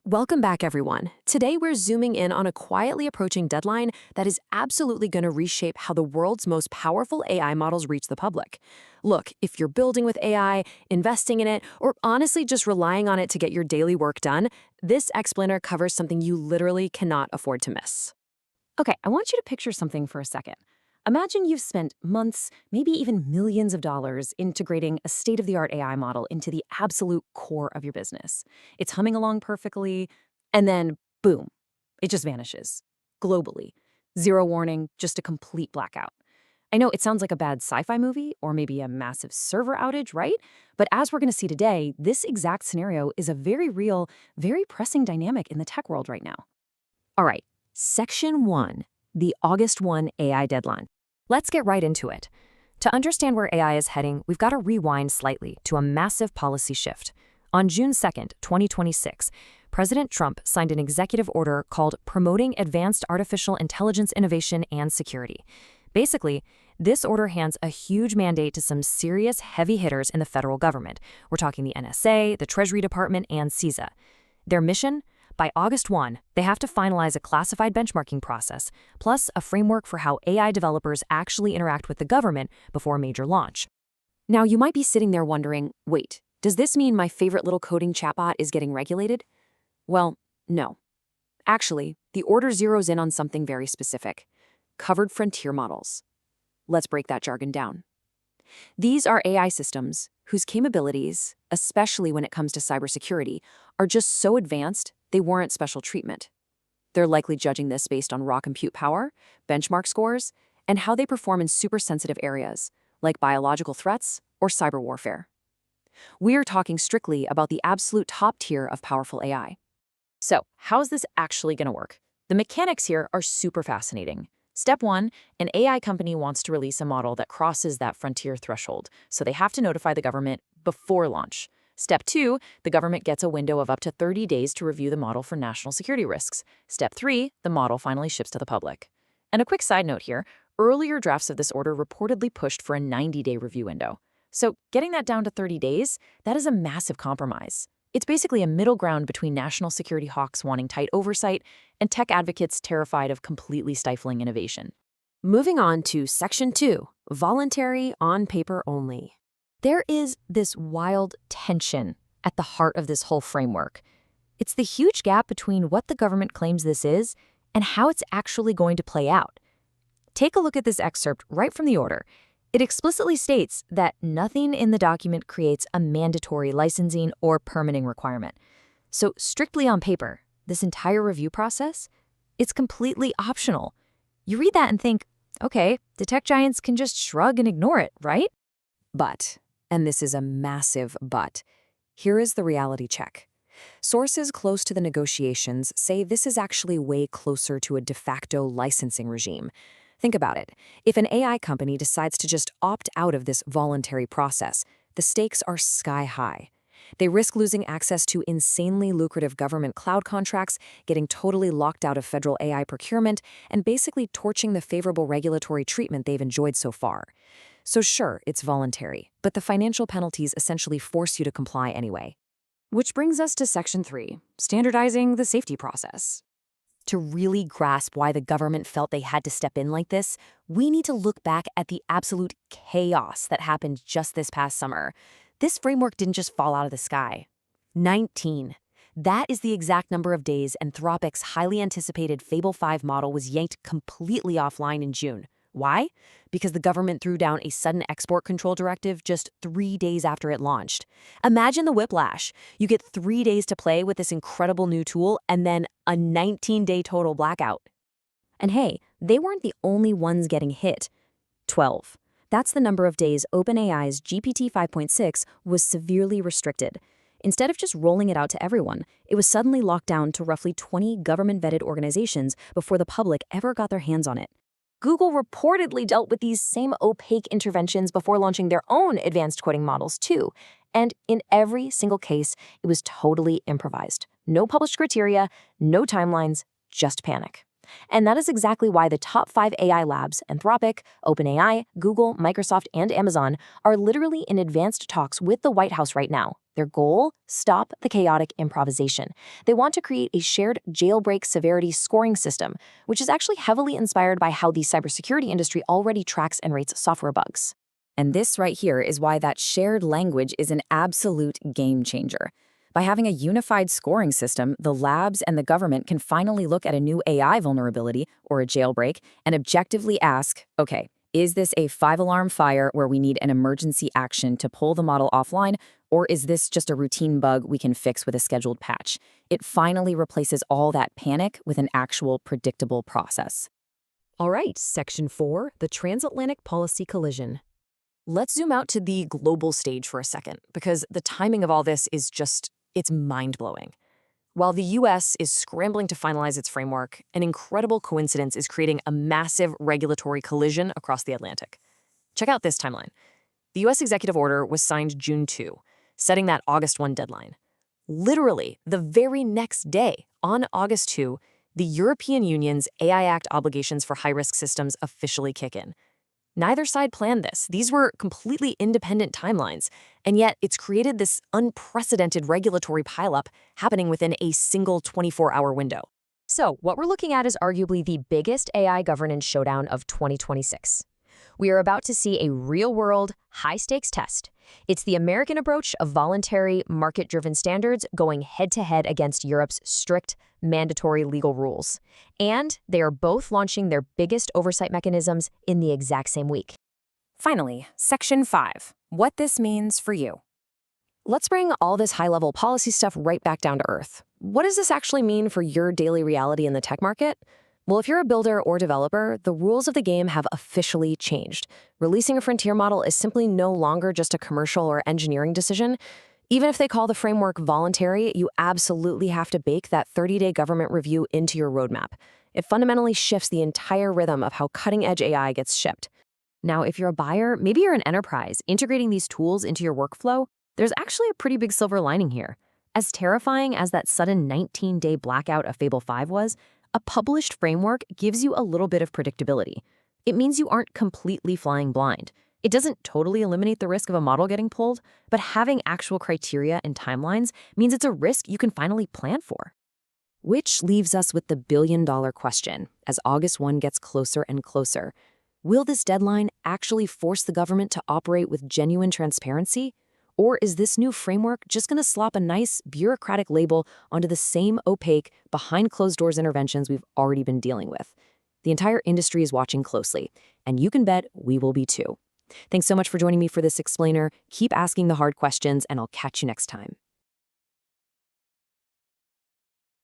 Welcome back, everyone. Today, we're zooming in on a quietly approaching deadline that is absolutely going to reshape how the world's most powerful AI models reach the public. Look, if you're building with AI, investing in it, or honestly just relying on it to get your daily work done, this explainer covers something you literally cannot afford to miss. Okay, I want you to picture something for a second. Imagine you've spent months, maybe even millions of dollars integrating a state-of-the-art AI model into the absolute core of your business. It's humming along perfectly, and then boom, it just vanishes. Globally. Zero warning, just a complete blackout. I know it sounds like a bad sci-fi movie or maybe a massive server outage, right? But as we're going to see today, this exact scenario is a very real, very pressing dynamic in the tech world right now. All right, Section 1, the August 1 AI deadline. Let's get right into it. To understand where AI is heading, we've got to rewind slightly to a massive policy shift. On June 2nd, 2026, President Trump signed an executive order called Promoting Advanced Artificial Intelligence Innovation and Security. Basically, this order hands a huge mandate to some serious heavy hitters in the federal government. We're talking the NSA, the Treasury Department, and CISA. Their mission? By August 1, they have to finalize a classified benchmarking process, plus a framework for how AI developers actually interact with the government before a major launch. Now, you might be sitting there wondering, wait, does this mean my favorite little coding chatbot is getting regulated? Well, no. Actually, the order zeroes in on something very specific: covered frontier models. Let's break that jargon down. These are AI systems whose capabilities, especially when it comes to cybersecurity, are just so advanced they warrant special treatment. They're likely judging this based on raw compute power, benchmark scores, and how they perform in super-sensitive areas, like biological threats or cyber warfare. We're talking strictly about the absolute top tier of powerful AI. So, how's this actually going to work? The mechanics here are super fascinating. Step 1, an AI company wants to release a model that crosses that frontier threshold, so they have to notify the government before launch. Step 2, the government gets a window of up to 30 days to review the model for national security risks. Step 3, the model finally ships to the public. And a quick side note here, earlier drafts of this order reportedly pushed for a 90-day review window. So getting that down to 30 days, that is a massive compromise. It's basically a middle ground between national security hawks wanting tight oversight and tech advocates terrified of completely stifling innovation. Moving on to Section 2, voluntary on paper only. There is this wild tension at the heart of this whole framework. It's the huge gap between what the government claims this is and how it's actually going to play out. Take a look at this excerpt right from the order. It explicitly states that nothing in the document creates a mandatory licensing or permitting requirement. So strictly on paper, this entire review process, it's completely optional. You read that and think, okay, the tech giants can just shrug and ignore it, right? But, and this is a massive but, here is the reality check. Sources close to the negotiations say this is actually way closer to a de facto licensing regime. Think about it. If an AI company decides to just opt out of this voluntary process, the stakes are sky high. They risk losing access to insanely lucrative government cloud contracts, getting totally locked out of federal AI procurement, and basically torching the favorable regulatory treatment they've enjoyed so far. So sure, it's voluntary, but the financial penalties essentially force you to comply anyway. Which brings us to Section 3, standardizing the safety process. To really grasp why the government felt they had to step in like this, we need to look back at the absolute chaos that happened just this past summer. This framework didn't just fall out of the sky. 19. That is the exact number of days Anthropic's highly anticipated Fable 5 model was yanked completely offline in June. Why? Because the government threw down a sudden export control directive just 3 days after it launched. Imagine the whiplash. You get 3 days to play with this incredible new tool and then a 19-day total blackout. And hey, they weren't the only ones getting hit. 12. That's the number of days OpenAI's GPT 5.6 was severely restricted. Instead of just rolling it out to everyone, it was suddenly locked down to roughly 20 government-vetted organizations before the public ever got their hands on it. Google reportedly dealt with these same opaque interventions before launching their own advanced coding models too. And in every single case, it was totally improvised. No published criteria, no timelines, just panic. And that is exactly why the top 5 AI labs, Anthropic, OpenAI, Google, Microsoft, and Amazon, are literally in advanced talks with the White House right now. Their goal? Stop the chaotic improvisation. They want to create a shared jailbreak severity scoring system, which is actually heavily inspired by how the cybersecurity industry already tracks and rates software bugs. And this right here is why that shared language is an absolute game changer. By having a unified scoring system, the labs and the government can finally look at a new AI vulnerability or a jailbreak and objectively ask, okay, is this a 5-alarm fire where we need an emergency action to pull the model offline, or is this just a routine bug we can fix with a scheduled patch? It finally replaces all that panic with an actual predictable process. All right, Section 4, the Transatlantic Policy Collision. Let's zoom out to the global stage for a second, because the timing of all this is it's mind-blowing. While the US is scrambling to finalize its framework, an incredible coincidence is creating a massive regulatory collision across the Atlantic. Check out this timeline. The US executive order was signed June 2, setting that August 1 deadline. Literally, the very next day, on August 2, the European Union's AI Act obligations for high-risk systems officially kick in. Neither side planned this. These were completely independent timelines, and yet it's created this unprecedented regulatory pileup happening within a single 24-hour window. So, what we're looking at is arguably the biggest AI governance showdown of 2026. We are about to see a real-world, high-stakes test. It's the American approach of voluntary, market-driven standards going head-to-head against Europe's strict, mandatory legal rules. And they are both launching their biggest oversight mechanisms in the exact same week. Finally, Section 5, what this means for you. Let's bring all this high-level policy stuff right back down to earth. What does this actually mean for your daily reality in the tech market? Well, if you're a builder or developer, the rules of the game have officially changed. Releasing a frontier model is simply no longer just a commercial or engineering decision. Even if they call the framework voluntary, you absolutely have to bake that 30-day government review into your roadmap. It fundamentally shifts the entire rhythm of how cutting-edge AI gets shipped. Now, if you're a buyer, maybe you're an enterprise, integrating these tools into your workflow, there's actually a pretty big silver lining here. As terrifying as that sudden 19-day blackout of Fable 5 was, a published framework gives you a little bit of predictability. It means you aren't completely flying blind. It doesn't totally eliminate the risk of a model getting pulled, but having actual criteria and timelines means it's a risk you can finally plan for. Which leaves us with the billion-dollar question, as August 1 gets closer and closer. Will this deadline actually force the government to operate with genuine transparency? Or is this new framework just going to slop a nice bureaucratic label onto the same opaque, behind-closed-doors interventions we've already been dealing with? The entire industry is watching closely, and you can bet we will be too. Thanks so much for joining me for this explainer. Keep asking the hard questions, and I'll catch you next time.